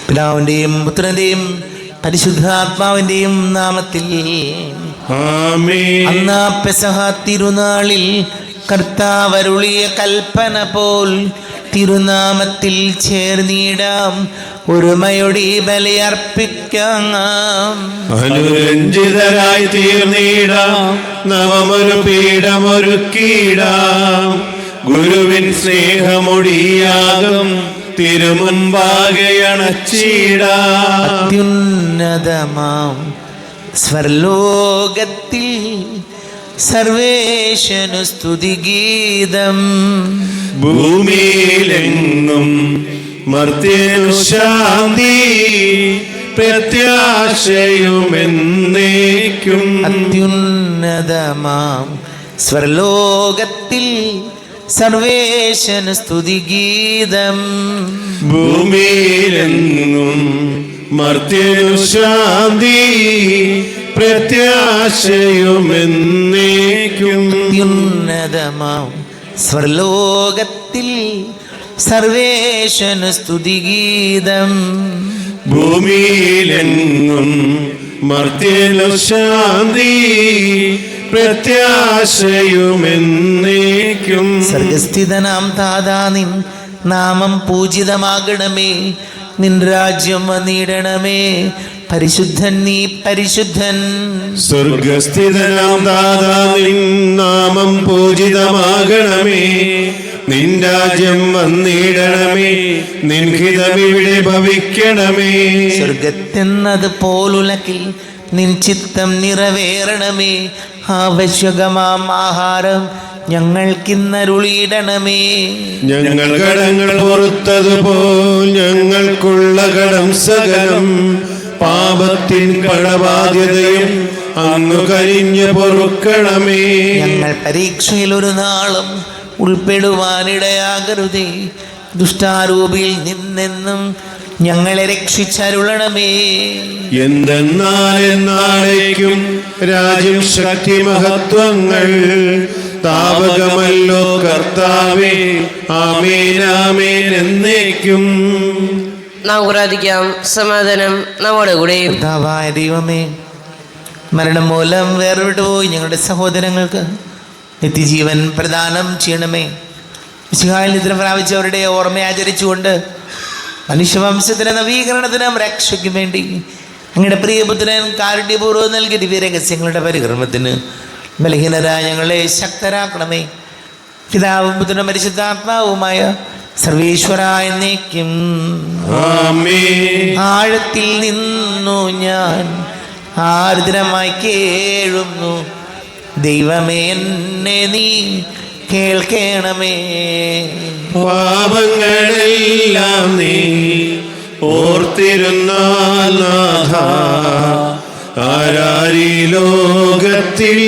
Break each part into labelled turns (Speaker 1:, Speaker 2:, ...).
Speaker 1: പിതാവിന്റെയും പുത്രന്റെയും പരിശുദ്ധാത്മാവിന്റെയും നാമത്തിൽ
Speaker 2: ആമേൻ.
Speaker 1: അന്നാ പെസഹ തിരുനാളിൽ കർത്താവരുളിയ കൽപ്പന പോൽ തിരുനാമത്തിൽ ചേർന്നിടാം, ഒരുമയോടെ ബലിയർപ്പിക്കാം.
Speaker 2: അനുരഞ്ജിതരായി തീർന്നിടാം, നവമൊരു പീഠമൊരുക്കിയിടാം. ഗുരുവിൻ സ്നേഹമൊടിയാകും തിരുമുൻപാകെ അണച്ചിടാം.
Speaker 1: അത്യുന്നതമാം സ്വർലോകത്തിൽ സർവേശനു സ്തുതിഗീതം.
Speaker 2: ഭൂമിയിലെങ്ങും മർത്യനു ശാന്തി, പ്രത്യാശയുമെന്നേക്കും.
Speaker 1: അത്യുന്നതമാം സ്വർലോകത്തിൽ സർവേശനു സ്തുതിഗീതം.
Speaker 2: ഭൂമിയിലെങ്ങും മർത്യനു ശാന്തി, പ്രത്യാശയുമെന്നേക്കും.
Speaker 1: അത്യുന്നതമാം സ്വർലോകത്തിൽ സർവേശനു സ്തുതിഗീതം.
Speaker 2: ഭൂമിയിലെങ്ങും മർത്യനു ശാന്തി, പ്രത്യാശയുമെന്നേക്കും.
Speaker 1: സർഗസ്ഥിതനാം താതാ നിൻ നാമം പൂജിതമാകണമേ, നിൻ രാജ്യം വന്നിടണമേ. പരിശുദ്ധൻ നീ പരിശുദ്ധൻ.
Speaker 2: സ്വർഗസ്ഥിതനാം ദാതാ നിൻ നാമം പൂജിതമാകണമേ, നിൻ രാജ്യം വന്നിടണമേ, നിൻ ഹിതമിവിടെ ഭവിക്കണമേ.
Speaker 1: സ്വർഗത്തെന്നത് പോലുലകിൽ നിൻ ചിത്തം നിറവേറണമേ. ആവശ്യകമാം ആഹാരം ഞങ്ങൾക്കിന്നരുളിയിടണമേ.
Speaker 2: ഞങ്ങൾ കടങ്ങൾ പൊറുത്തതുപോൽ ഞങ്ങൾക്കുള്ള കടം സകലം, പാപത്തിൻ കടബാധ്യതയും അങ്ങ് കനിഞ്ഞ് പൊറുക്കണമേ.
Speaker 1: ഞങ്ങൾ പരീക്ഷയിൽ ഒരു നാളും ഉൾപ്പെടുവാനിടയാകരുതേ, ദുഷ്ടാരൂപിയിൽ നിന്നെന്നും ഞങ്ങളെ രക്ഷിച്ചരുളണമേ.
Speaker 2: എന്തെന്നാൽ എന്നാളേക്കും രാജ്യം ശക്തി മഹത്വങ്ങൾ താവകമല്ലോ കർത്താവേ. ആമേൻ ആമേൻ എന്നേക്കും.
Speaker 3: നാം പ്രാർത്ഥിക്കാം. സമാധാനം നമ്മുടെ കൂടെ.
Speaker 1: കർത്താവായ ദൈവമേ, മരണം മൂലം വേർവിട്ടുപോയി ഞങ്ങളുടെ സഹോദരങ്ങൾക്ക് നിത്യജീവൻ പ്രദാനം ചെയ്യണമേ. മിശിഹായിൽ നിദ്ര പ്രാപിച്ചവരുടെ ഓർമ്മ ആചരിച്ചുകൊണ്ട് മനുഷ്യവംശത്തിന് നവീകരണത്തിനും രക്ഷയ്ക്കും വേണ്ടി അങ്ങയുടെ പ്രിയപുത്രൻ കാരുണ്യപൂർവ്വം നൽകിയ ദിവ്യരഹസ്യങ്ങളുടെ പരികർമ്മത്തിന് ബലഹീനരായ ഞങ്ങളെ ശക്തരാക്കണമേ. പിതാവും പുത്രനും പരിശുദ്ധാത്മാവുമായ സർവേശ്വരായ എന്നേക്കും
Speaker 2: ആമേൻ.
Speaker 1: ആഴത്തിൽ നിന്നു ഞാൻ ആർദ്രമായി കേഴുന്നു, ദൈവമേ എന്നെ നീ കേൾക്കണമേ.
Speaker 2: പാപങ്ങളെല്ലാം നീ ഓർത്തിരുന്നാൽ നാഥ, ആരാരീ ലോകത്തിൽ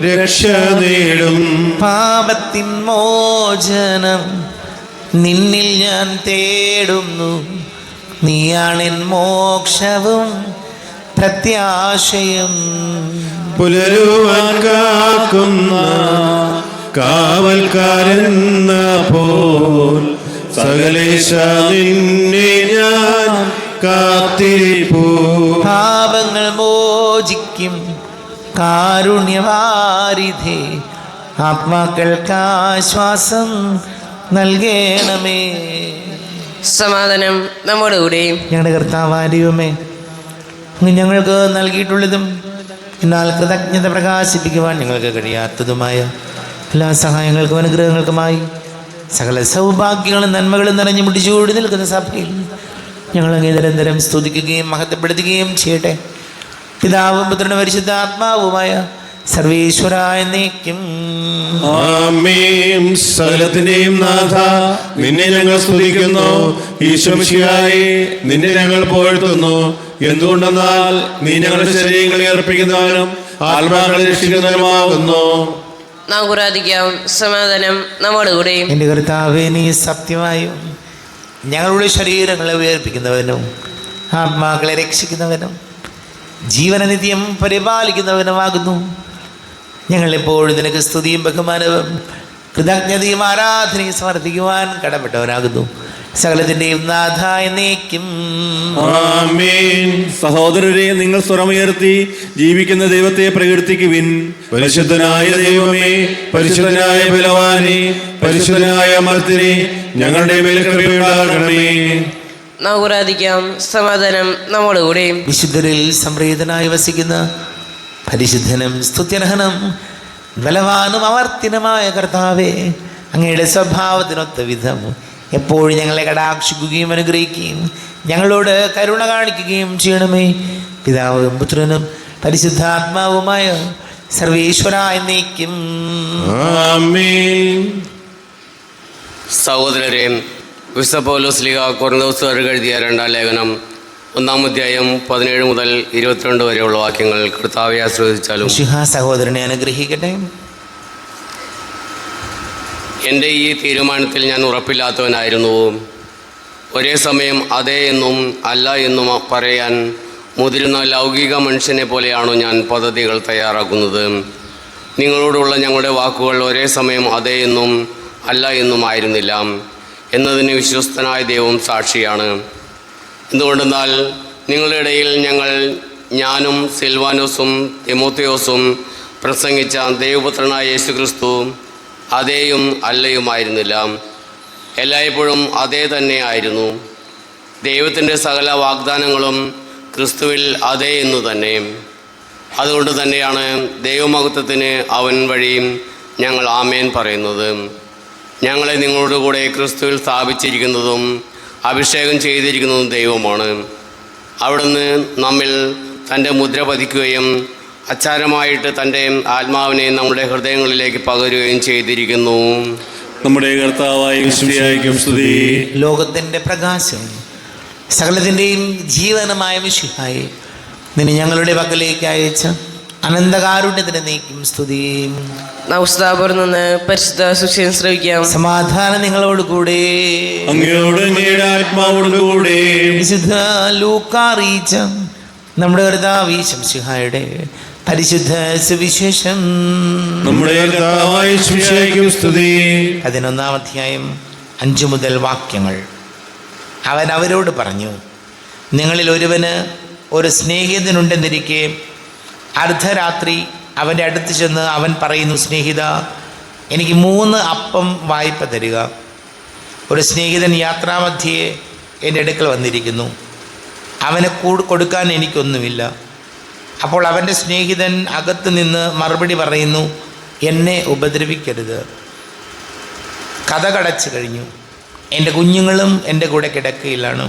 Speaker 2: രക്ഷ നേടും.
Speaker 1: പാപത്തിൻ മോചനം നിന്നിൽ ഞാൻ തേടുന്നു, നീയാണെൻ മോക്ഷവും പ്രത്യാശയും.
Speaker 2: പുലരുവാൻ കാക്കുന്ന കാവൽക്കാരെന്ന പോൽ സകലേശ നിന്നെ ഞാൻ കാത്തിരിപ്പൂ.
Speaker 1: പാപങ്ങൾ മോചിക്കും കാരുണ്യവാരിധേ, ആത്മാക്കൾക്ക് ആശ്വാസം നൽകണമേ.
Speaker 3: സമാധാനം നമ്മുടെ കൂടെ.
Speaker 1: ഞങ്ങളുടെ കർത്താവായ ദൈവമേ, അങ്ങ് ഞങ്ങൾക്ക് നൽകിയിട്ടുള്ളതും എന്നാൽ കൃതജ്ഞത പ്രകാശിപ്പിക്കുവാൻ ഞങ്ങൾക്ക് കഴിയാത്തതുമായ എല്ലാ സഹായങ്ങൾക്കും അനുഗ്രഹങ്ങൾക്കുമായി സകല സൗഭാഗ്യങ്ങളും നന്മകളും നിറഞ്ഞു മുടിച്ചൂടി നിൽക്കുന്ന സഭയിൽ ഞങ്ങളങ്ങേ നിരന്തരം സ്തുതിക്കുകയും മഹത്വപ്പെടുത്തുകയും ചെയ്യട്ടെ. പിതാവും പുത്രനും പരിശുദ്ധാത്മാവുമായ സർവേശ്വരായ എന്നേക്കും
Speaker 2: ആമേൻ. സകലത്തിന്റെയും നാഥ, നിന്നെ ഞങ്ങൾ സ്തുതിക്കുന്നു. ഈശോമിശിഹായേ, നിന്നെ ഞങ്ങൾ പുകഴ്ത്തുന്നു. എന്തുകൊണ്ടെന്നാൽ നീ ഞങ്ങളുടെ ശരീരങ്ങളെ അർപ്പിക്കുന്നവനും ആത്മാക്കളെ രക്ഷിക്കുന്നവനുമാകുന്നു.
Speaker 3: നാം പ്രാർത്ഥിക്കാം. സമാധാനം നമ്മുടെ കൂടെ.
Speaker 1: എൻ്റെ കർത്താവേ, നീ സത്യമായും ഞങ്ങളുടെ ശരീരങ്ങളെ ഉയർപ്പിക്കുന്നവനും ആത്മാക്കളെ രക്ഷിക്കുന്നവനും ജീവനനിത്യം പരിപാലിക്കുന്നവനുമാകുന്നു. ഞങ്ങളെപ്പോഴും നിനക്ക് സ്തുതിയും ബഹുമാനവും കൃതജ്ഞതയും ആരാധനയും സമർപ്പിക്കുവാൻ കടപ്പെട്ടവനാകുന്നു. സകലത്തിൻ്റെയും നാഥ എന്നേക്കും.
Speaker 2: ആമേൻ. സഹോദരരെ, നിങ്ങൾ സ്വരമുയർത്തി ജീവിക്കുന്ന ദൈവത്തെ പ്രകീർത്തിക്കുവിൻ. പരിശുദ്ധനായ ദൈവമേ, പരിശുദ്ധനായ ബലവാനെ, പരിശുദ്ധനായ അമർത്തിനെ, ഞങ്ങളുടെ മേൽ കൃപയുണ്ടാകണമേ.
Speaker 3: നമുക്ക് പ്രാർത്ഥിക്കാം. സമാധാനം നമ്മോടുകൂടെ.
Speaker 1: വിശുദ്ധരിൽ സംപ്രീതനായി വസിക്കുന്ന പരിശുദ്ധനും സ്തുത്യർഹനും ബലവാനും അവർത്തിനുമായ കർത്താവേ, അങ്ങയുടെ സ്വഭാവത്തിനൊത്ത വിധം എപ്പോഴും ഞങ്ങളെ കടാക്ഷിക്കുകയും അനുഗ്രഹിക്കുകയും ഞങ്ങളോട് കരുണ കാണിക്കുകയും ചെയ്യണമേ. പിതാവും പുത്രനും പരിശുദ്ധാത്മാവുമായ സർവേശ്വര എന്നേക്കും.
Speaker 2: ആമേൻ.
Speaker 4: സഹോദരരെ, വിശുദ്ധ പൗലോസ് ശ്ലീഹ കൊരിന്തോസുകാർക്ക് എഴുതിയ 2-ാം ലേഖനം 1-ാം അധ്യായം 17 മുതൽ 22 വരെയുള്ള വാക്യങ്ങൾ കർത്താവെ ആശ്രവദിച്ചാലും.
Speaker 1: സഹോദരനെ അനുഗ്രഹിക്കട്ടെ.
Speaker 4: എൻ്റെ ഈ തീരുമാനത്തിൽ ഞാൻ ഉറപ്പില്ലാത്തവനായിരുന്നു. ഒരേ സമയം അതെ എന്നും അല്ല എന്നും പറയാൻ മുതിരുന്ന ലൗകിക മനുഷ്യനെ പോലെയാണോ ഞാൻ പദ്ധതികൾ തയ്യാറാക്കുന്നത്. നിങ്ങളോടുള്ള ഞങ്ങളുടെ വാക്കുകൾ ഒരേ സമയം അതെ എന്നും അല്ല എന്നും ആയിരുന്നില്ല എന്നതിന് വിശ്വസ്തനായ ദൈവം സാക്ഷിയാണ്. എന്തുകൊണ്ടെന്നാൽ നിങ്ങളുടെ ഇടയിൽ ഞാനും സിൽവാനോസും തിമോത്തിയോസും പ്രസംഗിച്ച ദൈവപുത്രനായ യേശുക്രിസ്തു അതേയും അല്ലയുമായിരുന്നില്ല, എല്ലായ്പ്പോഴും അതേ തന്നെ ആയിരുന്നു. ദൈവത്തിൻ്റെ സകല വാഗ്ദാനങ്ങളും ക്രിസ്തുവിൽ അതേ എന്നു തന്നെ. അതുകൊണ്ട് തന്നെയാണ് ദൈവമഹത്വത്തിന് അവൻ വഴി ഞങ്ങൾ ആമേൻ പറയുന്നത്. ഞങ്ങളെ നിങ്ങളോട് കൂടെ ക്രിസ്തുവിൽ സ്ഥാപിച്ചിരിക്കുന്നതും അഭിഷേകം ചെയ്തിരിക്കുന്നതും ദൈവമാണ്. അവിടുന്ന് നമ്മിൽ തൻ്റെ മുദ്ര പതിക്കുകയും അച്ചാരമായിട്ട് തൻ്റെ ആത്മാവിനെ നമ്മുടെ ഹൃദയങ്ങളിലേക്ക് പകരുകയും ചെയ്തിരിക്കുന്നു.
Speaker 2: നമ്മുടെ കർത്താവായ യേശുവിനായിരിക്കും സ്തുതി.
Speaker 1: ലോകത്തിൻ്റെ പ്രകാശം സകലത്തിൻ്റെയും ജീവനമായ മിശിഹായെ, നിന്നെ ഞങ്ങളുടെ പക്കലേക്ക് അയച്ച അനന്തകാരുണ്യത്തിന് നീക്കും സ്തുതി.
Speaker 3: നൗസ്താപുരം നിന്ന് പരിശുദ്ധ സുവിശേഷം ശ്രവിക്കാം.
Speaker 1: സമാധാനം നിങ്ങളോട് കൂടെ.
Speaker 2: അങ്ങയോട് അങ്ങയുടെ ആത്മാവോട് കൂടെ.
Speaker 1: വിശുദ്ധ ലൂക്കാ അറിയിച്ച നമ്മുടെ കർത്താവ് മിശിഹായുടെ പരിശുദ്ധ സുവിശേഷം.
Speaker 2: നമ്മുടെ കർത്താവായ യേശുവിനായിരിക്കും സ്തുതി.
Speaker 1: 11-ാം അധ്യായം 5 മുതൽ വാക്യങ്ങൾ. അവൻ അവരോട് പറഞ്ഞു, നിങ്ങളിൽ ഒരുവന് ഒരു സ്നേഹിതനുണ്ടെന്നിരിക്കെ അർദ്ധരാത്രി അവൻ്റെ അടുത്ത് ചെന്ന് അവൻ പറയുന്നു, സ്നേഹിത, എനിക്ക് 3 അപ്പം വായ്പ തരിക. ഒരു സ്നേഹിതൻ യാത്രാമധ്യേ എൻ്റെ അടുക്കൽ വന്നിരിക്കുന്നു, അവന് കൊടുക്കാൻ എനിക്കൊന്നുമില്ല. അപ്പോൾ അവൻ്റെ സ്നേഹിതൻ അകത്ത് നിന്ന് മറുപടി പറയുന്നു, എന്നെ ഉപദ്രവിക്കരുത്, കഥ കടച്ചു കഴിഞ്ഞു, എൻ്റെ കുഞ്ഞുങ്ങളും എൻ്റെ കൂടെ കിടക്കയിലാണ്,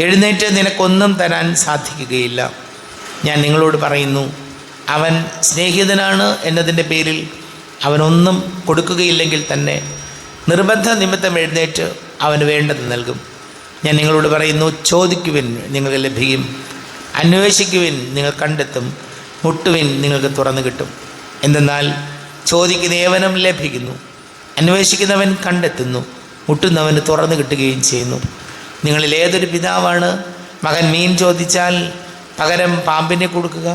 Speaker 1: എഴുന്നേറ്റ് നിനക്കൊന്നും തരാൻ സാധിക്കുകയില്ല. ഞാൻ നിങ്ങളോട് പറയുന്നു, അവൻ സ്നേഹിതനാണ് എന്നതിൻ്റെ പേരിൽ അവനൊന്നും കൊടുക്കുകയില്ലെങ്കിൽ തന്നെ നിർബന്ധ നിമിത്തം എഴുന്നേറ്റ് അവന് വേണ്ടത് നൽകും. ഞാൻ നിങ്ങളോട് പറയുന്നു, ചോദിക്കുവിൻ നിങ്ങൾക്ക് ലഭിക്കും, അന്വേഷിക്കുവിൻ നിങ്ങൾ കണ്ടെത്തും, മുട്ടുവിൻ നിങ്ങൾക്ക് തുറന്നു കിട്ടും. എന്തെന്നാൽ ചോദിക്കുന്ന ഏവനും ലഭിക്കുന്നു, അന്വേഷിക്കുന്നവൻ കണ്ടെത്തുന്നു, മുട്ടുന്നവന് തുറന്നു കിട്ടുകയും ചെയ്യുന്നു. നിങ്ങളിൽ ഏതൊരു പിതാവാണ് മകൻ മീൻ ചോദിച്ചാൽ പകരം പാമ്പിനെ കൊടുക്കുക,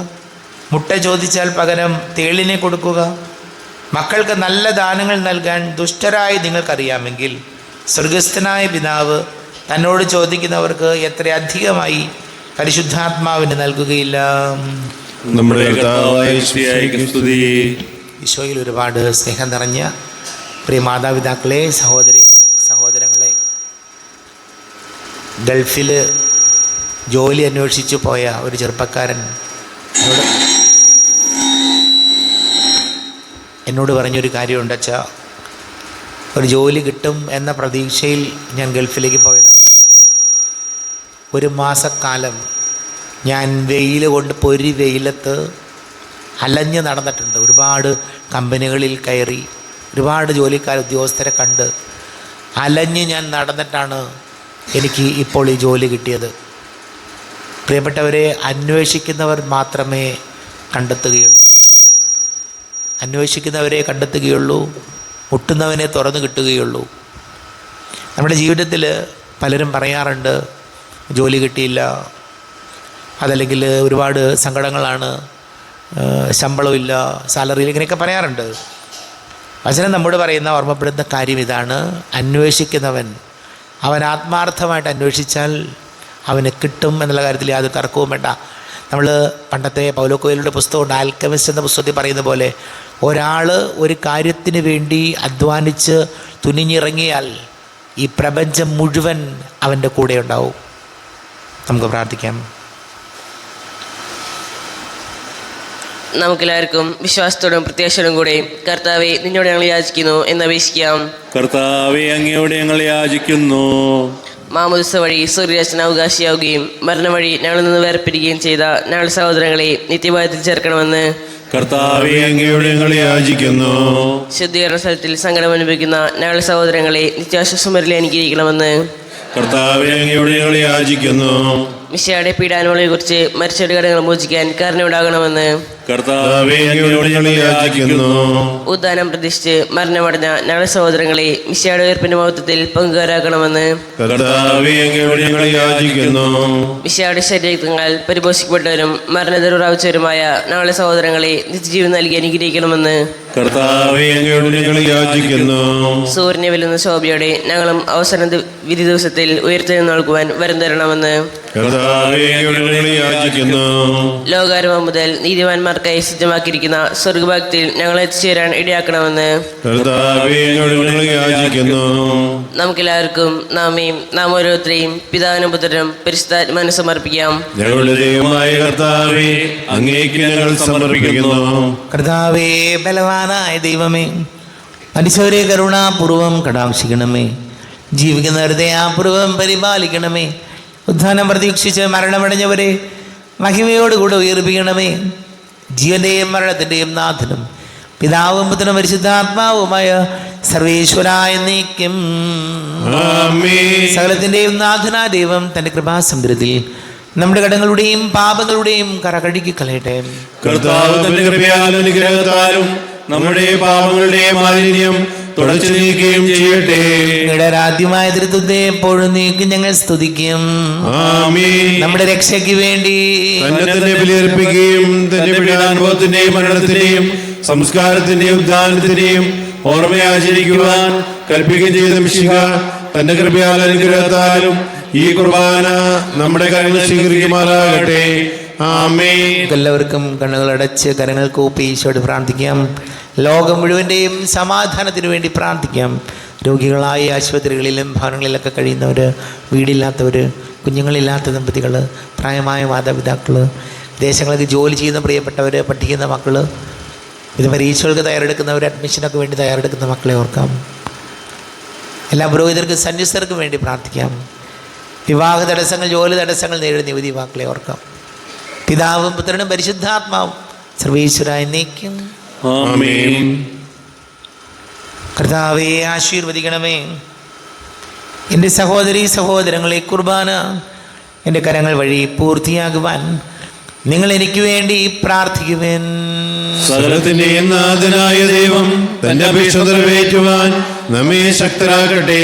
Speaker 1: മുട്ട ചോദിച്ചാൽ പകരം തേളിനെ കൊടുക്കുക? മക്കൾക്ക് നല്ല ദാനങ്ങൾ നൽകാൻ ദുഷ്ടരായി നിങ്ങൾക്കറിയാമെങ്കിൽ സ്വർഗസ്ഥനായ പിതാവ് തന്നോട് ചോദിക്കുന്നവർക്ക് എത്ര അധികമായി പരിശുദ്ധാത്മാവിന് നൽകുകയില്ല.
Speaker 2: നമ്മുടെ കർത്താവായ യേശുവിനായിരിക്കും സ്തുതി.
Speaker 1: ഈശോയിൽ ഒരുപാട് സ്നേഹം നിറഞ്ഞ പ്രിയ മാതാപിതാക്കളെ, സഹോദരങ്ങളെ, ഗൾഫിൽ ജോലി അന്വേഷിച്ചു പോയ ഒരു ചെറുപ്പക്കാരൻ എന്നോട് പറഞ്ഞൊരു കാര്യമുണ്ട്. അച്ഛാ, ഒരു ജോലി കിട്ടും എന്ന പ്രതീക്ഷയിൽ ഞാൻ ഗൾഫിലേക്ക് പോയതാണ്. 1 മാസക്കാലം ഞാൻ വെയിൽ കൊണ്ട് പൊരി വെയിലത്ത് അലഞ്ഞ് നടന്നിട്ടുണ്ട്. ഒരുപാട് കമ്പനികളിൽ കയറി ഒരുപാട് ഉദ്യോഗസ്ഥരെ കണ്ട് അലഞ്ഞ് ഞാൻ നടന്നിട്ടാണ് എനിക്ക് ഇപ്പോൾ ഈ ജോലി കിട്ടിയത്. പ്രിയപ്പെട്ടവരെ, അന്വേഷിക്കുന്നവർ മാത്രമേ കണ്ടെത്തുകയുള്ളൂ, മുട്ടുന്നവനെ തുറന്നു കിട്ടുകയുള്ളൂ. നമ്മുടെ ജീവിതത്തിൽ പലരും പറയാറുണ്ട്, ജോലി കിട്ടിയില്ല, അതല്ലെങ്കിൽ ഒരുപാട് സങ്കടങ്ങളാണ്, ശമ്പളമില്ല, സാലറിയിൽ, ഇങ്ങനെയൊക്കെ പറയാറുണ്ട്. വചനം നമ്മോട് പറയുന്ന ഓർമ്മപ്പെടുന്ന കാര്യം ഇതാണ്: അന്വേഷിക്കുന്നവൻ അവൻ ആത്മാർത്ഥമായിട്ട് അന്വേഷിച്ചാൽ അവന് കിട്ടും എന്നുള്ള കാര്യത്തിൽ യാതൊരു തർക്കവും വേണ്ട. നമ്മൾ പണ്ടത്തെ പൗലോ കൊയ്ലോയുടെ പുസ്തകമുണ്ട്, ആൽക്കമിസ്റ്റ് എന്ന പുസ്തകത്തിൽ പറയുന്ന പോലെ ഒരാൾ ഒരു കാര്യത്തിന് വേണ്ടി അധ്വാനിച്ച് തുനിഞ്ഞിറങ്ങിയാൽ ഈ പ്രപഞ്ചം മുഴുവൻ അവൻ്റെ കൂടെ ഉണ്ടാവും. നമുക്ക് പ്രാർത്ഥിക്കാം.
Speaker 3: നമുക്കെല്ലാവർക്കും വിശ്വാസത്തോടും പ്രത്യാശയോടും കൂടെ കർത്താവെ നിന്നോട് ഞങ്ങൾ യാചിക്കുന്നു എന്ന് അപേക്ഷിക്കാം.
Speaker 2: കർത്താവെ അങ്ങയോട് ഞങ്ങൾ യാചിക്കുന്നു.
Speaker 3: മാമോദിസ വഴി സൂര്യരചന അവകാശിയാവുകയും മരണം വഴി ഞങ്ങളിൽ നിന്ന് വേർപിരിക്കുകയും ചെയ്ത ഞങ്ങളുടെ സഹോദരങ്ങളെ നിത്യഭാഗത്തിൽ ചേർക്കണമെന്ന്
Speaker 2: കർത്താവെ അങ്ങയോട് ഞങ്ങൾ യാചിക്കുന്നു.
Speaker 3: ശുദ്ധീകരണ സ്ഥലത്തിൽ സങ്കടം അനുഭവിക്കുന്ന ഞങ്ങളുടെ സഹോദരങ്ങളെ നിത്യാശ്വാസമരിൽ അനുഗ്രഹിക്കണമെന്ന്
Speaker 2: കർത്താവെ അങ്ങയോട് ഞങ്ങൾ യാചിക്കുന്നു.
Speaker 3: മിശിഹായുടെ പീഡാനുകളെ കുറിച്ച് മരിച്ചവരുടെ കടങ്ങൾ മോചിക്കാൻ കാരണമുണ്ടാകണമെന്ന്
Speaker 2: കർത്താവെ അങ്ങയോട് ഞങ്ങൾ യാചിക്കുന്നു.
Speaker 3: ഉദ്ധാനം പ്രതീക്ഷിച്ച് മരണമടഞ്ഞ ഞങ്ങളുടെ സഹോദരങ്ങളെ മിശിഹായുടെ ഉയർപ്പിന്റെ മഹത്വത്തിൽ പങ്കുകാരാക്കണമെന്ന്
Speaker 2: കർത്താവെ അങ്ങയോട് ഞങ്ങൾ യാചിക്കുന്നു.
Speaker 3: മിശിഹായുടെ ശരീരങ്ങൾ പരിപോഷിക്കപ്പെട്ടവരും മരണത്തിൽ പ്രാപിച്ചവരുമായ ഞങ്ങളുടെ സഹോദരങ്ങളെ നിത്യജീവൻ നൽകി അനുഗ്രഹിക്കണമെന്ന്
Speaker 2: കർത്താവെ അങ്ങയോട് ഞങ്ങൾ യാചിക്കുന്നു.
Speaker 3: സൂര്യനെ വെല്ലുന്ന ശോഭയോടെ ഞങ്ങളും അവസാന വിധി ദിവസത്തിൽ ഉയർത്തെഴുന്നേൽക്കുവാൻ നൽകുവാൻ വരം തരണമെന്ന്
Speaker 2: കർത്താവെ അങ്ങയോട് ഞങ്ങൾ യാചിക്കുന്നു.
Speaker 3: ലോകാരംഭം മുതൽ നീതിമാന്മാർക്കായി സജ്ജമാക്കിയിരിക്കുന്ന സ്വർഗഭാഗത്തിൽ ഞങ്ങളെ എത്തിച്ചേരാൻ ഇടയാക്കണമെന്ന്
Speaker 2: കർത്താവെ അങ്ങയോട് ഞങ്ങൾ യാചിക്കുന്നു.
Speaker 3: നമുക്കെല്ലാവർക്കും നാം ഓരോരുത്തരെയും പിതാവിനും പുത്രനും പരിശുദ്ധാത്മാവിനും സമർപ്പിക്കാം.
Speaker 2: ഞങ്ങളുടെ ദൈവമായ കർത്താവെ അങ്ങേക്ക് ഞങ്ങൾ സമർപ്പിക്കുന്നു.
Speaker 1: കർത്താവേ, ബലവാനായ ദൈവമേ, മനുഷ്യരെ കരുണാപൂർവം കടാക്ഷിക്കണമേ. ജീവിക്കുന്നവരെ ദയാപൂർവം പരിപാലിക്കണമേ. ഉദ്ധാനം പ്രതീക്ഷിച്ച് മരണമടഞ്ഞവരെ മഹിമയോടുകൂടെ ഉയർപ്പിക്കണമേ. ജീവന്റെയും മരണത്തിൻ്റെയും നാഥനും പിതാവും പുത്രനും പരിശുദ്ധാത്മാവുമായ സർവേശ്വരായ നീക്കും സകലത്തിൻ്റെയും നാഥനായ ദൈവം തൻ്റെ കൃപാസമുദ്രത്തിൽ നമ്മുടെ കടങ്ങളുടെയും പാപങ്ങളുടെയും കറ കഴുകി കളയട്ടെ.
Speaker 2: കർത്താവ് തന്റെ കൃപയാലും അനുഗ്രഹത്താലും നമ്മുടെ പാപങ്ങളുടെ മാലിന്യം തുടച്ചു നീക്കുകയും ചെയ്യട്ടെ.
Speaker 1: നിങ്ങളുടെ ആരാധ്യമായ തൃത്വത്തെ എപ്പോഴും നീക്കി ഞങ്ങൾ സ്തുതിക്കും. നമ്മുടെ രക്ഷയ്ക്ക് വേണ്ടി
Speaker 2: തന്നെ ബലിയർപ്പിക്കുകയും തന്റെ പീഡാനുഭവത്തിന്റെയും മരണത്തിന്റെയും സംസ്കാരത്തിന്റെയും ഉദ്ധാനത്തിന്റെയും ഓർമ്മയാചരിക്കുവാൻ കൽപ്പിക്കുകയും ചെയ്ത മിശിഹ തന്റെ കൃപയാലും അനുഗ്രഹത്താലും ഈ കുർബാന നമ്മുടെ കരങ്ങൾ സ്വീകരിക്കുമാറാകട്ടെ. ആമേൻ.
Speaker 1: എല്ലാവർക്കും കണ്ണുകൾ അടച്ച് കരങ്ങൾ കൂപ്പി ഈശോയോട് പ്രാർത്ഥിക്കാം. ലോകം മുഴുവൻ്റെയും സമാധാനത്തിനു വേണ്ടി പ്രാർത്ഥിക്കാം. രോഗികളായ ആശുപത്രികളിലും ഭവനങ്ങളിലൊക്കെ കഴിയുന്നവർ, വീടില്ലാത്തവർ, കുഞ്ഞുങ്ങളില്ലാത്ത ദമ്പതികൾ, പ്രായമായ മാതാപിതാക്കൾ, വിദേശങ്ങൾക്ക് ജോലി ചെയ്യുന്ന പ്രിയപ്പെട്ടവർ, പഠിക്കുന്ന മക്കൾ, ഇത് പരീക്ഷകൾക്ക് തയ്യാറെടുക്കുന്നവർ, അഡ്മിഷനൊക്കെ വേണ്ടി തയ്യാറെടുക്കുന്ന മക്കളെ ഓർക്കാം. എല്ലാ പുരോഹിതർക്കും സന്യസ്തർക്കും വേണ്ടി പ്രാർത്ഥിക്കാം. വിവാഹ തടസ്സങ്ങൾ, ജോലി തടസ്സങ്ങൾ നേരിടുന്ന യുവതി യുവാക്കളെ ഓർക്കാം. പിതാവും പുത്രനും പരിശുദ്ധാത്മാവും സർവേശ്വരായ എന്നേക്കും
Speaker 2: ആമേൻ.
Speaker 1: കർത്താവേ, ആശീർവദിക്കണമേ. എൻ്റെ സഹോദരീ സഹോദരങ്ങളെ, കുർബാന എൻ്റെ കരങ്ങൾ വഴി പൂർത്തിയാകുവാൻ നിങ്ങൾ എനിക്ക് വേണ്ടി പ്രാർത്ഥിക്കുവേൻ.
Speaker 2: സകലത്തിന്റെയും നാഥനായ ദൈവം തന്റെ അപേക്ഷ നിറവേറ്റുവാൻ നമ്മെ ശക്തരാക്കട്ടെ.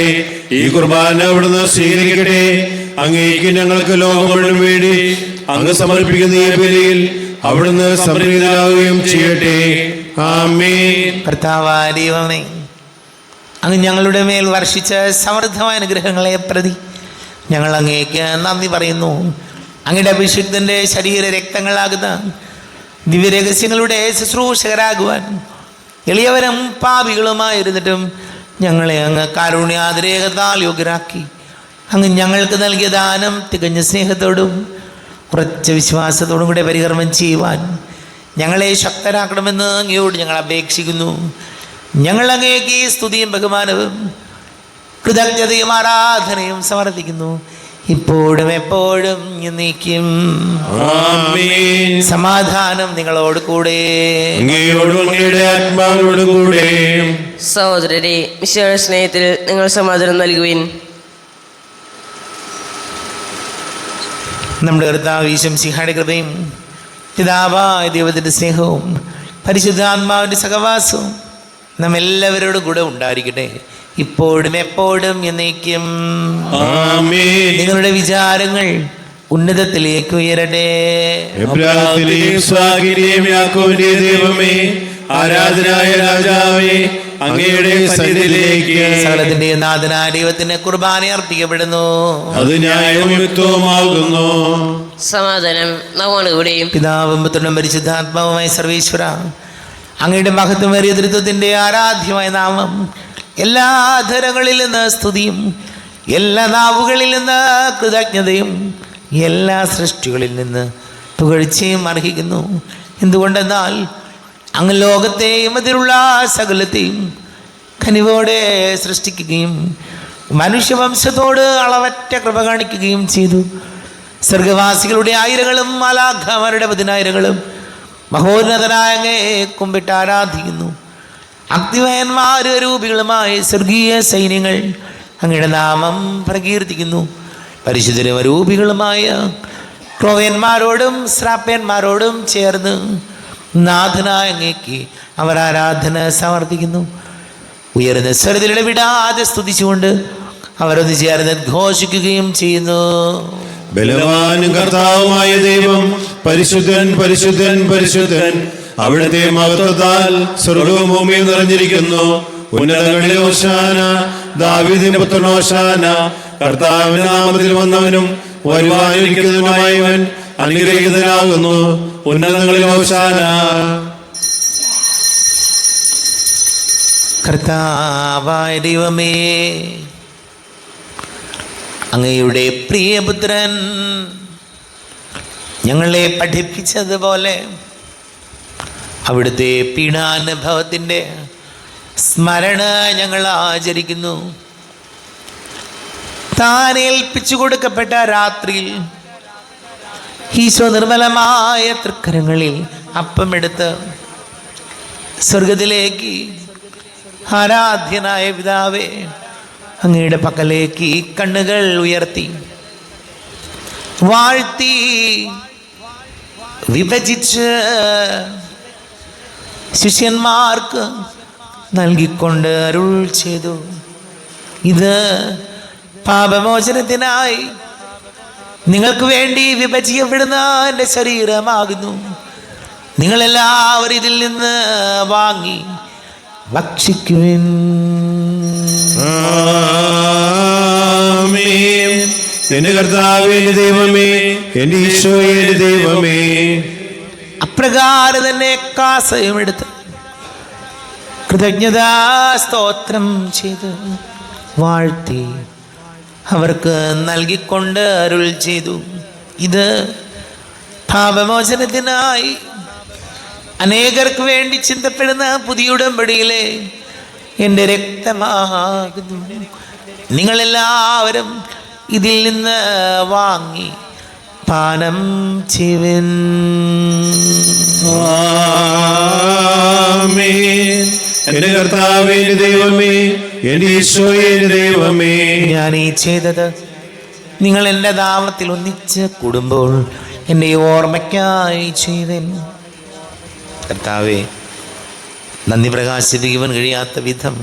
Speaker 2: ഈ കുർബാന അവിടുന്ന് സ്വീകരിക്കട്ടെ. അങ്ങേക്ക് ഞങ്ങൾക്ക് ലോകം മുഴുവൻ വേണ്ടി അങ്ങ് സമർപ്പിക്കുന്ന ഈ ബലിയിൽ അവിടുന്ന് സംപ്രീതനാവുകയും ചെയ്യട്ടെ. ആമേൻ.
Speaker 1: കർത്താവായ ദൈവമേ, അങ്ങ് ഞങ്ങളുടെ മേൽ വർഷിച്ച സമൃദ്ധമായ അനുഗ്രഹങ്ങളെ പ്രതി ഞങ്ങൾ അങ്ങേക്ക് നന്ദി പറയുന്നു. അങ്ങയുടെ അഭിഷിക്തൻ്റെ ശരീര രക്തങ്ങളാകുന്ന ദിവ്യരഹസ്യങ്ങളുടെ ശുശ്രൂഷകരാകുവാൻ എളിയവരും പാപികളുമായിരുന്നിട്ടും ഞങ്ങളെ അങ്ങ് കാരുണ്യാതിരേകത്താൽ യോഗ്യരാക്കി. അങ്ങ് ഞങ്ങൾക്ക് നൽകിയ ദാനം തികഞ്ഞ സ്നേഹത്തോടും കുറച്ച് വിശ്വാസത്തോടും കൂടെ പരികർമ്മം ചെയ്യുവാൻ ഞങ്ങളെ ശക്തരാക്കണമെന്ന് അങ്ങയോട് ഞങ്ങൾ അപേക്ഷിക്കുന്നു. ഞങ്ങൾ അങ്ങേക്ക് ഈ സ്തുതിയും ബഹുമാനവും കൃതജ്ഞതയും ആരാധനയും സമർപ്പിക്കുന്നു, ഇപ്പോഴും എപ്പോഴും എന്നേക്കും.
Speaker 2: ആമേൻ.
Speaker 1: സമാധാനം നിങ്ങളോട് കൂടെ.
Speaker 2: അങ്ങയോടും അങ്ങയുടെ ആത്മാവോടും കൂടെ.
Speaker 3: സഹോദരരെ, മിശിഹായുടെ സ്നേഹത്തിൽ നിങ്ങൾ സമാധാനം നൽകുവിൻ.
Speaker 1: നമ്മുടെ കർത്താവ് ഈശോ മിശിഹായുടെ കൃപയും പിതാവായ ദൈവത്തിൻ്റെ സ്നേഹവും പരിശുദ്ധാത്മാവിൻ്റെ സഹവാസവും നമ്മെല്ലാവരോടും കൂടെ ഉണ്ടായിരിക്കട്ടെ, ഇപ്പോഴും എപ്പോഴും എന്നേക്കും.
Speaker 2: ആമേൻ.
Speaker 1: നിങ്ങളുടെ വിചാരങ്ങൾ ഉന്നതത്തിലേക്ക് ഉയരട്ടെ.
Speaker 2: എബ്രാഹിമിന്റെയും യാക്കോബിന്റെയും ദൈവമേ, ആരാധനായ രാജാവേ, അങ്ങയുടെ സന്നിധിയിലേക്ക്.
Speaker 1: സകലത്തിന്റെ നാഥനായ ദൈവത്തിന് കുർബാന അർപ്പിക്കപ്പെടുന്നു.
Speaker 2: അത് ന്യായവും യുക്തവുമാകുന്നു.
Speaker 3: സമാധാനം നമ്മോടുകൂടെയും.
Speaker 1: പിതാവും പുത്രനും പരിശുദ്ധാത്മാവുമായ സർവീശ്വര, അങ്ങയുടെ മഹത്വമേറിയ തൃത്വത്തിന്റെ ആരാധ്യമായ നാമം എല്ലാ ധരങ്ങളിൽ നിന്ന് സ്തുതിയും എല്ലാ നാവുകളിൽ നിന്ന് കൃതജ്ഞതയും എല്ലാ സൃഷ്ടികളിൽ നിന്ന് പുകഴ്ചയും അർഹിക്കുന്നു. എന്തുകൊണ്ടെന്നാൽ അങ്ങ് ലോകത്തെയും അതിലുള്ള സകലത്തെയും കനിവോടെ സൃഷ്ടിക്കുകയും മനുഷ്യവംശത്തോട് അളവറ്റ കൃപ കാണിക്കുകയും ചെയ്തു. സ്വർഗവാസികളുടെ ആയിരങ്ങളും മാലാഖമാരുടെ പതിനായിരങ്ങളും മഹോന്നതനായ അങ്ങയെ കുമ്പിട്ട് ആരാധിക്കുന്നു. അഗ്നിമയന്മാര് രൂപികളുമായ സ്വർഗീയ സൈന്യങ്ങൾ അങ്ങയുടെ നാമം പ്രകീർത്തിക്കുന്നു. പരിശുദ്ധരും രൂപികളുമായ ക്രോവ്യന്മാരോടും ശ്രാപ്യന്മാരോടും ചേർന്ന് നാഥനായ അങ്ങേക്ക് അവർ ആരാധന സമർപ്പിക്കുന്നു. ഉയർന്ന സ്വരത്തിലൂടെ വിടാതെ സ്തുതിച്ചുകൊണ്ട് അവരൊന്ന് ചേർന്ന് ഘോഷിക്കുകയും ചെയ്യുന്നു.
Speaker 2: ബലവാനും കർത്താവുമായ ദൈവം പരിശുദ്ധൻ പരിശുദ്ധൻ പരിശുദ്ധൻ. അവിടുത്തെ മഹത്വത്താൽ സ്വർഗവും ഭൂമിയും നിറഞ്ഞിരിക്കുന്നു. ഉന്നതങ്ങളിൽ ഹോശാന, ദാവീദിന്റെ പുത്രൻ ഹോശാന. കർത്താവിന്റെ നാമത്തിൽ വന്നവനും വരുവാനിരിക്കുന്നവനുമായവൻ അനുഗ്രഹീതനാകുന്നു. ഉന്നതങ്ങളിൽ ഹോശാന.
Speaker 1: കർത്താവായ ദൈവമേ, അങ്ങയുടെ പ്രിയപുത്രൻ ഞങ്ങളെ പഠിപ്പിച്ചതുപോലെ അവിടുത്തെ പീഡാനുഭവത്തിൻ്റെ സ്മരണ ഞങ്ങൾ ആചരിക്കുന്നു. താൻ ഏൽപ്പിച്ചു കൊടുക്കപ്പെട്ട രാത്രിയിൽ ഈശോ നിർമ്മലമായ തൃക്കരങ്ങളിൽ അപ്പമെടുത്ത് സ്വർഗത്തിലേക്ക് ആരാധ്യനായ പിതാവേ, അങ്ങയുടെ പക്കലേക്ക് കണ്ണുകൾ ഉയർത്തി വാഴ്ത്തി വിഭജിച്ച് ശിഷ്യന്മാർക്ക് നൽകിക്കൊണ്ട് അരുൾ ചെയ്തു. ഇത് പാപമോചനത്തിനായി നിങ്ങൾക്ക് വേണ്ടി വിഭജിക്കപ്പെടുന്ന എൻ്റെ ശരീരമാകുന്നു. നിങ്ങളെല്ലാവരും ഇതിൽ നിന്ന് വാങ്ങി ഭക്ഷിക്കുവിൻ.
Speaker 2: ആമേൻ. എന്റെ കർത്താവേ, എന്റെ ദൈവമേ, എന്റെ ഈശോയേ, എന്റെ ദൈവമേ.
Speaker 1: അപ്രകാരം തന്നെ കാസയും എടുത്ത് കൃതജ്ഞതാ സ്തോത്രം ചെയ്ത് വാഴ്ത്തി അവർക്ക് നൽകിക്കൊണ്ട് അരുൾ ചെയ്തു. ഇത് പാപമോചനത്തിനായി അനേകർക്ക് വേണ്ടി ചിന്തപ്പെടുന്ന പുതിയ ഉടമ്പടിയിലെ എൻ്റെ രക്തമാകുന്നു. നിങ്ങളെല്ലാവരും ഇതിൽ നിന്ന് വാങ്ങി പാനം ചെയ്യുവിൻ.
Speaker 2: ആമേൻ. എന്റെ കർത്താവേ, എന്റെ ദൈവമേ, എന്റെ ഈശോയേ, എന്റെ ദൈവമേ.
Speaker 1: ഞാൻ ഈ ചെയ്തത് നിങ്ങൾ എൻ്റെ നാമത്തിൽ ഒന്നിച്ച് കൂടുമ്പോൾ എൻ്റെ ഓർമ്മയ്ക്കായി ചെയ്തൻ. കർത്താവേ, നന്ദി പ്രകാശിപ്പിക്കുവാൻ കഴിയാത്ത വിധം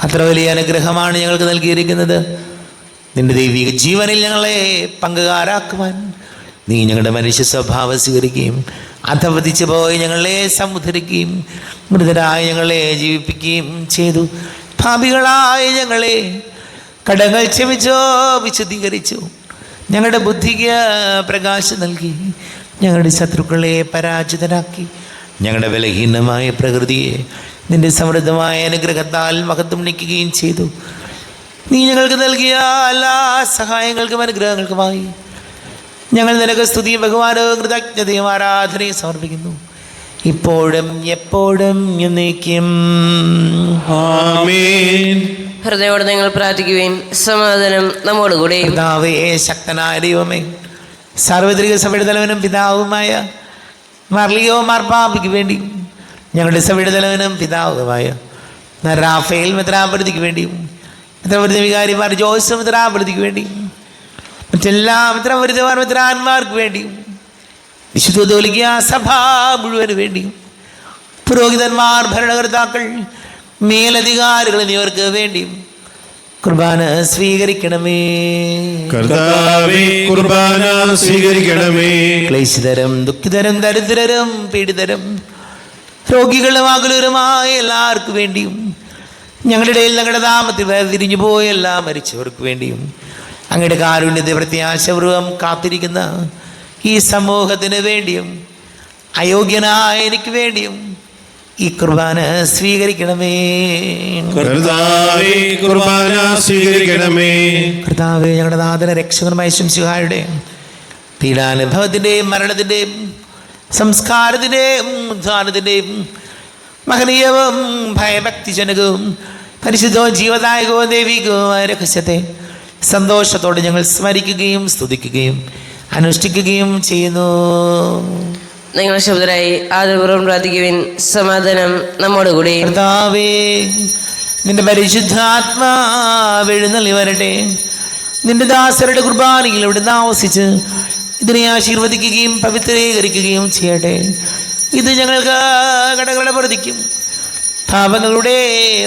Speaker 1: അത്ര വലിയ അനുഗ്രഹമാണ് ഞങ്ങൾക്ക് നൽകിയിരിക്കുന്നത്. നിന്റെ ദൈവിക ജീവനിൽ ഞങ്ങളെ പങ്കുകാരാക്കുവാൻ നീ ഞങ്ങളുടെ മനുഷ്യ സ്വഭാവം സ്വീകരിക്കുകയും അധപതിച്ചു പോയി ഞങ്ങളെ സമുദ്ധരിക്കുകയും മൃതരായ ഞങ്ങളെ ജീവിപ്പിക്കുകയും ചെയ്തു. പാപികളായ ഞങ്ങളെ കടങ്ങൾ ക്ഷമിച്ചോ വിശുദ്ധീകരിച്ചു. ഞങ്ങളുടെ ബുദ്ധിക്ക് പ്രകാശം നൽകി ഞങ്ങളുടെ ശത്രുക്കളെ പരാജിതരാക്കി. ഞങ്ങളുടെ ബലഹീനമായ പ്രകൃതിയെ നിന്റെ സമൃദ്ധമായ അനുഗ്രഹത്താൽ മഹത്വം നിൽക്കുകയും ചെയ്തു. നീ ഞങ്ങൾക്ക് നൽകിയ എല്ലാ സഹായങ്ങൾക്കും അനുഗ്രഹങ്ങൾക്കുമായി ഞങ്ങൾ നിനക്ക് സ്തുതിയും ബഹുമാനവും കൃതജ്ഞതയും ആരാധനയും സമർപ്പിക്കുന്നു, ഇപ്പോഴും എപ്പോഴും എന്നേക്കും.
Speaker 2: ആമേൻ.
Speaker 3: ഹൃദയോടെ നിങ്ങൾ പ്രാർത്ഥിക്കുകയും സമാധാനം നമ്മോടുകൂടെ.
Speaker 1: പിതാവേ, ശക്തനായ ദൈവമേ, സാർവത്രിക സഭയുടെ തലവനും പിതാവുമായ മാർലിയോ മാർപ്പാപ്പയ്ക്ക് വേണ്ടി ഞങ്ങളുടെ സഭയുടെ തലവനും പിതാവുമായ റാഫേൽ മെത്രാപൊലീത്തയ്ക്ക് വേണ്ടിയും മെത്രാപൊലീത്ത വികാരിമാർ ജോസ് മെത്രാപൊലീത്തയ്ക്ക് വേണ്ടിയും മറ്റെല്ലാ മെത്രാപൊലീത്തമാർ മെത്രാന്മാർക്ക് വേണ്ടിയും വിശുദ്ധ കത്തോലിക്ക സഭ മുഴുവന് വേണ്ടിയും പുരോഹിതന്മാർ, ഭരണകർത്താക്കൾ, മേലധികാരികൾ എന്നിവർക്ക് വേണ്ടിയും കുർബാന സ്വീകരിക്കണമേ.
Speaker 2: കർത്താവേ, കുർബാന സ്വീകരിക്കണമേ.
Speaker 1: ക്ലേശിതരും ദുഃഖിതരും ദരിദ്രരും പീഡിതരും രോഗികളും അകലരുമായ എല്ലാവർക്കും വേണ്ടിയും ഞങ്ങളുടെ ഇടയിൽ ഞങ്ങളുടെ നാമത്തിൽ വേർതിരിഞ്ഞു പോയ എല്ലാ മരിച്ചവർക്ക് വേണ്ടിയും അങ്ങയുടെ കാരുണ്യത്തെ പ്രത്യാശപൂർവം കാത്തിരിക്കുന്ന ഈ സമൂഹത്തിന് വേണ്ടിയും അയോഗ്യനായ എനിക്ക് വേണ്ടിയും ഈ കുർബാന സ്വീകരിക്കണമേ.
Speaker 2: കർത്താവേ, കുർബാന സ്വീകരിക്കണമേ.
Speaker 1: കർത്താവേ, ഞങ്ങളുടെ നാഥന രക്ഷകനുമായ ശംസിഹായുടെ പീഡാനുഭവത്തിൻ്റെയും മരണത്തിൻ്റെയും സംസ്കാരത്തിൻ്റെയും ഉദ്ധാനത്തിൻ്റെയും മഹനീയവും ഭയഭക്തിജനകവും പരിശുദ്ധവും ജീവദായകവും ദൈവികവുമായ രഹസ്യത്തെ സന്തോഷത്തോടെ ഞങ്ങൾ സ്മരിക്കുകയും സ്തുതിക്കുകയും അനുഷ്ഠിക്കുകയും ചെയ്യുന്നു.
Speaker 3: നിങ്ങൾ ശബ്ദരായി ആദരപൂർവ്വം പ്രാർത്ഥിക്കുവിൻ. സമാധാനം നമ്മോടുകൂടി.
Speaker 1: കർത്താവേ, നിന്റെ പരിശുദ്ധാത്മാവ് എഴുന്നള്ളി വരട്ടെ. നിന്റെ ദാസരുടെ കുർബാനയിൽ ഇവിടുന്ന് ആവസിച്ച് ഇതിനെ ആശീർവദിക്കുകയും പവിത്രീകരിക്കുകയും ചെയ്യട്ടെ. ഇത് ഞങ്ങൾക്ക് കടകളുടെ പ്രതിക്കും പാപങ്ങളുടെ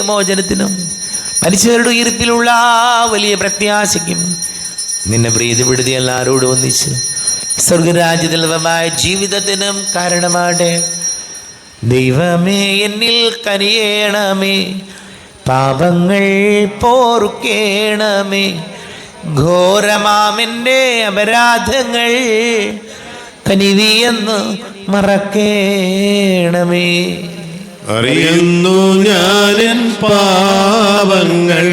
Speaker 1: മോചനത്തിനും മരിച്ചവരുടെ ഉയർപ്പിലുള്ള വലിയ പ്രത്യാശയ്ക്കും നിന്നെ പ്രീതിപ്പെടുത്തി എല്ലാവരോടും ഒന്നിച്ച് സ്വർഗരാജ്യത്തിലുള്ളമായ ജീവിതത്തിനും കാരണമാട്ടെ. ദൈവമേ, എന്നിൽ കനിയേണമേ, പാപങ്ങൾ പോറുക്കേണമേ, ഘോരമാമെൻ്റെ അപരാധങ്ങൾ കനിവിയെന്ന് മറക്കേണമേ.
Speaker 2: അറിയുന്നു ഞാനെൻ പാപങ്ങൾ,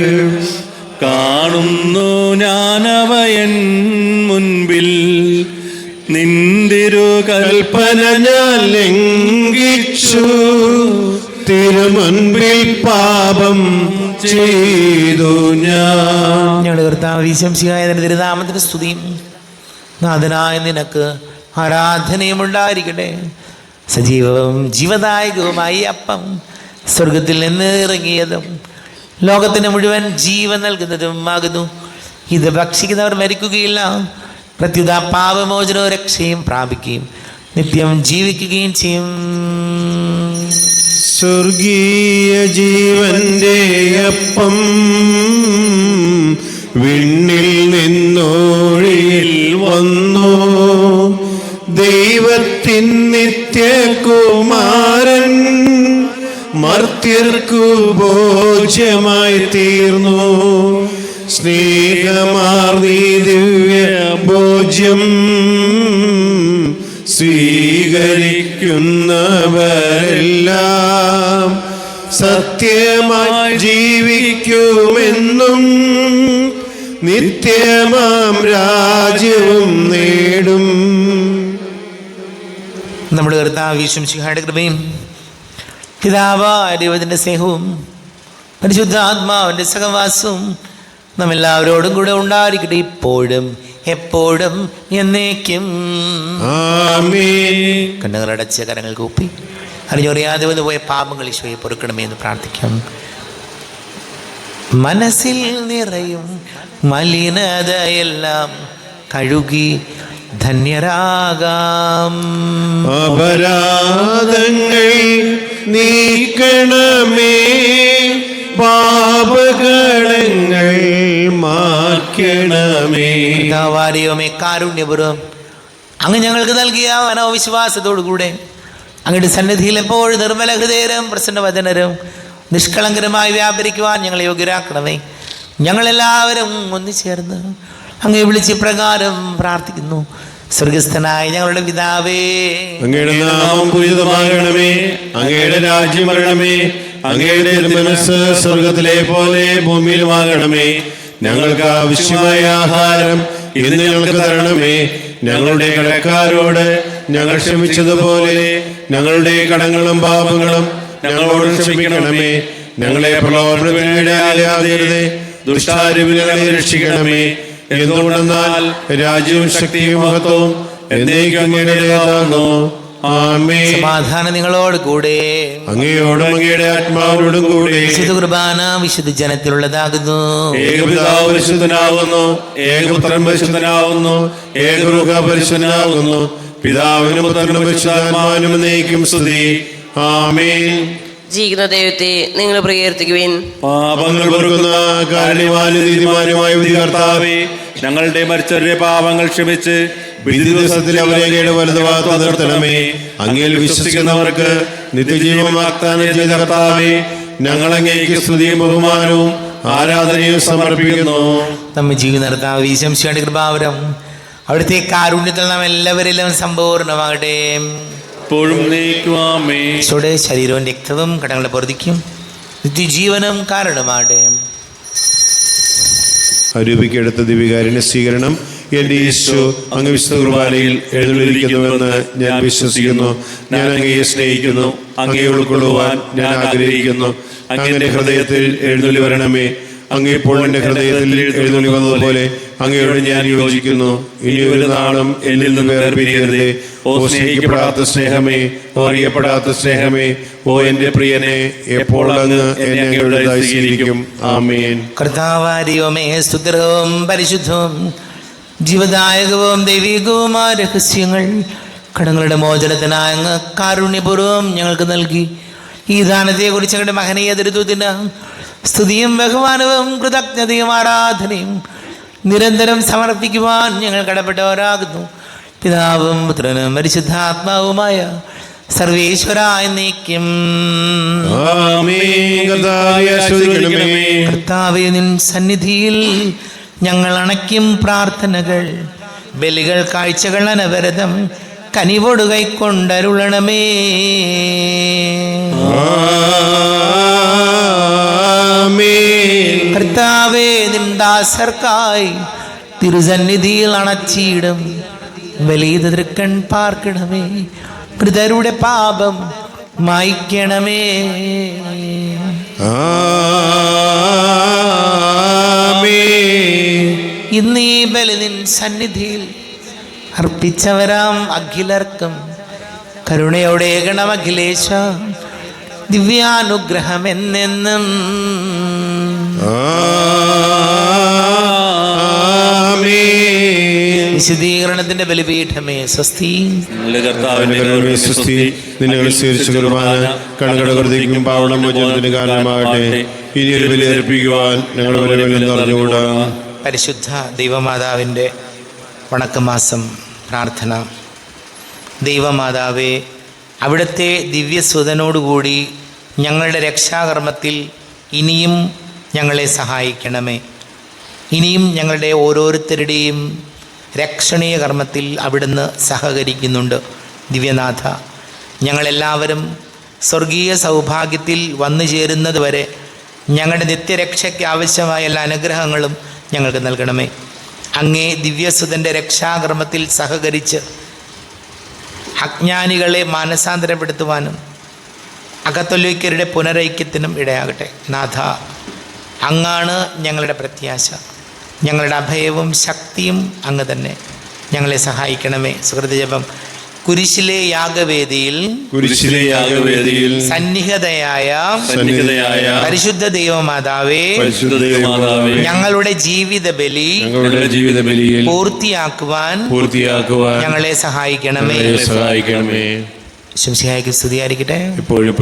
Speaker 2: കാണുന്നു ഞാനവയൻ മുൻപിൽ. നിന്തിരു കൽപ്പന ഞാൻ ലംഘിച്ചു, തിരുമുൻപിൽ പാപം ചെയ്തു ഞാൻ.
Speaker 1: ഞങ്ങളുടെ കർത്താവ് ഈശോമിശിഹായ തിരുനാമത്തിന് സ്തുതിയും നാഥനായ നിനക്ക് ആരാധനയും ഉണ്ടായിരിക്കട്ടെ. സജീവവും ജീവദായകവുമായി അപ്പം സ്വർഗത്തിൽ നിന്ന് ഇറങ്ങിയതും ലോകത്തിന് മുഴുവൻ ജീവൻ നൽകുന്നതും ആകുന്നു. ഇത് ഭക്ഷിക്കുന്നവർ മരിക്കുകയില്ല, പ്രത്യുത പാപമോചനവും രക്ഷയും പ്രാപിക്കുകയും നിത്യം ജീവിക്കുകയും ചെയ്യും.
Speaker 2: സ്വർഗീയ ജീവന്റെ അപ്പം വിണ്ണിൽ നിന്നൊഴിയിൽ വന്നു, ദൈവത്തിൻ നിത്യകുമാരൻ മർത്യർക്കു ഭോജ്യമായി തീർന്നു. സ്നേഹമാർന്നീ ദിവ്യ ഭോജ്യം സ്വീകരിക്കുന്നവരെല്ലാം സത്യമായി ജീവിക്കുമെന്നും നിത്യമാം രാജ്യവും നേടും.
Speaker 1: നമ്മുടെ കർത്താവ് ഈശോമിശിഹായുടെ കൃപയും പിതാവായ ദൈവത്തിൻ്റെ സ്നേഹവും പരിശുദ്ധാത്മാവിൻ്റെ സഹവാസവും നമ്മെല്ലാവരോടും കൂടെ ഉണ്ടായിരിക്കട്ടെ, ഇപ്പോഴും എപ്പോഴും എന്നേക്കും.
Speaker 2: ആമേൻ.
Speaker 1: കണ്ണുകളടച്ച കരങ്ങൾ കൂപ്പി അറിഞ്ഞറിയാതെ വന്നു പോയ പാപങ്ങൾ ഈശോയെ പൊറുക്കണമേ എന്ന് പ്രാർത്ഥിക്കാം. മനസ്സിൽ നിറയും മലിനതയെല്ലാം കഴുകി ധന്യരാകാം.
Speaker 2: അപരാധങ്ങൾ നീക്കണമേ, പാപകടങ്ങൾ മായ്ക്കണമേ.
Speaker 1: പിതാവാരിയോമേ, കാരുണ്യപൂർവ്വം അങ്ങ് ഞങ്ങൾക്ക് നൽകിയ മനോവിശ്വാസത്തോടു കൂടെ അങ്ങയുടെ സന്നിധിയിൽ എപ്പോഴും നിർമ്മല ഹൃദയരും പ്രസന്നവദനരും നിഷ്കളങ്കരമായി വ്യാപരിക്കുവാൻ ഞങ്ങളെ യോഗ്യരാക്കണമേ. ഞങ്ങളെല്ലാവരും ഒന്നുചേർന്ന് അങ്ങയെ വിളിച്ച് പ്രകാരം പ്രാർത്ഥിക്കുന്നു. സ്വർഗസ്ഥനായ ഞങ്ങളുടെ പിതാവേ,
Speaker 2: അങ്ങയുടെ നാമം പൂജിതമാകണമേ, അങ്ങയുടെ രാജ്യം വരണമേ, അങ്ങയുടെ മനസ്സ് സ്വർഗത്തിലെ പോലെ ഭൂമിയിലുമാകണമേ. ഞങ്ങൾക്ക് ആവശ്യമായ ആഹാരം ഇന്ന് ഞങ്ങൾക്ക് തരണമേ. ഞങ്ങളുടെ കടക്കാരോട് ഞങ്ങൾ ക്ഷമിച്ചതുപോലെ ഞങ്ങളുടെ കടങ്ങളും പാപങ്ങളും ഞങ്ങളോട് ക്ഷമിക്കണമേ. ഞങ്ങളെ പ്രലോഭനത്തിനിടയാക്കരുതേ, ദുഷ്ടാരൂപികളെ രക്ഷിക്കണമേ. എന്തുകൊണ്ടെന്നാൽ രാജ്യവും ശക്തിയും മഹത്വവും എന്നേക്കും അങ്ങയുടേതാകുന്നു. ആമേൻ.
Speaker 1: സമാധാനം നിങ്ങളോട് കൂടെ.
Speaker 2: അങ്ങയോടും അങ്ങയുടെ ആത്മാവിനോടും കൂടെ.
Speaker 1: വിശുദ്ധ കുർബാന വിശുദ്ധ ജനത്തിലുള്ളതാകുന്നു.
Speaker 2: ഏകപിതാവ് പരിശുദ്ധനാകുന്നു, ഏകപുത്രൻ പരിശുദ്ധനാകുന്നു, ഏകരൂഹ പരിശുദ്ധനാകുന്നു. പിതാവിനും പുത്രനും പരിശുദ്ധാത്മാവിനും എന്നേക്കും സ്തുതി. ആമേൻ.
Speaker 3: ജീവിക്കുന്ന ദൈവത്തെ നിങ്ങൾ പ്രകീർത്തിക്കുവിൻ.
Speaker 2: പാപങ്ങൾ പൊറുക്കുന്ന കാരുണ്യവാനും നീതിമാനുമായ വിധികർത്താവേ, ഞങ്ങളുടെ മരിച്ചവരുടെ പാപങ്ങൾ ക്ഷമിച്ച് വിധി ദിവസത്തിൽ അവരെ വലതുഭാഗത്ത് നിർത്തണമേ. അങ്ങയിൽ വിശ്വസിക്കുന്നവർക്ക് നിത്യജീവൻ വാഗ്ദാനം ചെയ്ത കർത്താവേ, ഞങ്ങൾ അങ്ങേക്ക് സ്തുതിയും ബഹുമാനവും ആരാധനയും സമർപ്പിക്കുന്നു.
Speaker 1: നമ്മെ ജീവിത കർത്താവ് ഈശോയുടെ കൃപാവരം അവിടുത്തെ കാരുണ്യത്തിൽ നാം എല്ലാവരിലും സമ്പൂർണ്ണമാകട്ടെ.
Speaker 2: എപ്പോഴും നീക്കുവാമേ.
Speaker 1: ഈശോയുടെ ശരീരവും രക്തവും കടങ്ങളുടെ പൊറുതിക്കും നിത്യജീവനും കാരണമാകട്ടെ.
Speaker 2: അരൂപിക്കെടുത്ത ദിവികാരുണ്യ സ്വീകരണം. എന്റെ ഈശോ അങ്ങ് വിശുദ്ധ കുർബാനയിൽ എഴുന്നള്ളിരിക്കുന്നുവെന്ന് ഞാൻ വിശ്വസിക്കുന്നു. ഞാൻ അങ്ങയെ സ്നേഹിക്കുന്നു. അങ്ങയെ ഉൾക്കൊള്ളുവാൻ ഞാൻ ആഗ്രഹിക്കുന്നു. അങ്ങയുടെ ഹൃദയത്തിൽ എഴുന്നള്ളി വരണമേ. അങ്ങ് ഇപ്പോൾ എൻ്റെ ഹൃദയത്തിൽ എഴുന്നള്ളി വന്നതുപോലെ അങ്ങയോട് ഞാൻ യോജിക്കുന്നു. ഇനി ഒരു നാളും എന്നിൽ നിന്ന് വേർപിരിയരുതേ. ഓ സ്നേഹിക്കപ്പെടാത്ത സ്നേഹമേ, ഓ അറിയപ്പെടാത്ത സ്നേഹമേ, ഓ എൻ്റെ പ്രിയനെ, എപ്പോൾ അങ്ങ് എന്നെ അങ്ങയുടെ സ്വീകരിക്കും. ആമേൻ.
Speaker 1: കർത്താവായ ദൈവമേ, സ്തുതിർഹവും പരിശുദ്ധവും ജീവദായകവും ദൈവികവുമായ രഹസ്യങ്ങൾ കടങ്ങളുടെ മോചനത്തിനായ അങ്ങ് കാരുണ്യപൂർവ്വം ഞങ്ങൾക്ക് നൽകി. ഈ ദാനത്തെക്കുറിച്ച് ഞങ്ങളുടെ മഹനീയ ദുരിതത്തിന് സ്തുതിയും ബഹുമാനവും കൃതജ്ഞതയും ആരാധനയും നിരന്തരം സമർപ്പിക്കുവാൻ ഞങ്ങൾ കടപ്പെട്ടവരാകുന്നു. പിതാവും പുത്രനും പരിശുദ്ധാത്മാവുമായ സർവേശ്വരായ എന്നേക്കും. കർത്താവേ, നിൻ സന്നിധിയിൽ ഞങ്ങൾ അണയ്ക്കും പ്രാർത്ഥനകൾ, ബലികൾ, കാഴ്ചകൾ അനവരതം കനിവോട് കൈക്കൊണ്ടരുളണമേ. കർത്താവേ, നിൻ ദാസർക്കായി തിരുസന്നിധിയിൽ അണച്ചിടും വലിയ തൃക്കൺ പാർക്കണമേ. കൃതരുടെ പാപം മായ്ക്കണമേ. ഇന്ന് ഈ ബലി നിൻ സന്നിധിയിൽ അർപ്പിച്ചവരാം അഖിലർക്കും കരുണയോടെ ഗണം അഖിലേശ ദിവ്യാനുഗ്രഹം എന്നെന്നും. വിശുദ്ധീകരണത്തിന്റെ ബലിപീഠമേ സ്വസ്തി.
Speaker 2: കണകടകൃതിക്കും പാവണമോചനത്തിന് കാരണമാകട്ടെ. ഇനി ഒരു ബലി അർപ്പിക്കുവാൻ ഞങ്ങൾ
Speaker 1: പരിശുദ്ധ ദൈവമാതാവിൻ്റെ വണക്കമാസം പ്രാർത്ഥന. ദൈവമാതാവേ, അവിടുത്തെ ദിവ്യസുതനോടുകൂടി ഞങ്ങളുടെ രക്ഷാകർമ്മത്തിൽ ഇനിയും ഞങ്ങളെ സഹായിക്കണമേ. ഇനിയും ഞങ്ങളുടെ ഓരോരുത്തരുടെയും രക്ഷണീയ കർമ്മത്തിൽ അവിടുന്ന് സഹകരിക്കുന്നുണ്ട്. ദിവ്യനാഥ, ഞങ്ങളെല്ലാവരും സ്വർഗീയ സൗഭാഗ്യത്തിൽ വന്നു ചേരുന്നത് വരെ ഞങ്ങളുടെ നിത്യരക്ഷയ്ക്ക് ആവശ്യമായ എല്ലാ അനുഗ്രഹങ്ങളും ഞങ്ങൾക്ക് നൽകണമേ. അങ്ങേ ദിവ്യസുതൻ്റെ രക്ഷാകർമ്മത്തിൽ സഹകരിച്ച് അജ്ഞാനികളെ മാനസാന്തരപ്പെടുത്തുവാനും അകത്തൊലിക്കരുടെ പുനരൈക്യത്തിനും ഇടയാകട്ടെ. നാഥ, അങ്ങാണ് ഞങ്ങളുടെ പ്രത്യാശ, ഞങ്ങളുടെ അഭയവും ശക്തിയും അങ്ങ് തന്നെ. ഞങ്ങളെ സഹായിക്കണമേ. സുഹൃതജപം. കുരിശിലെ യാഗവേദിയിൽ സന്നിഹിതയായ പരിശുദ്ധ ദൈവമാതാവേ, ഞങ്ങളുടെ ജീവിത ബലി പൂർത്തിയാക്കുവാൻ ഞങ്ങളെ സഹായിക്കണമേ. ശംസിഹായ്ക്ക് സ്തുതിയായിരിക്കട്ടെ.
Speaker 2: എപ്പോഴും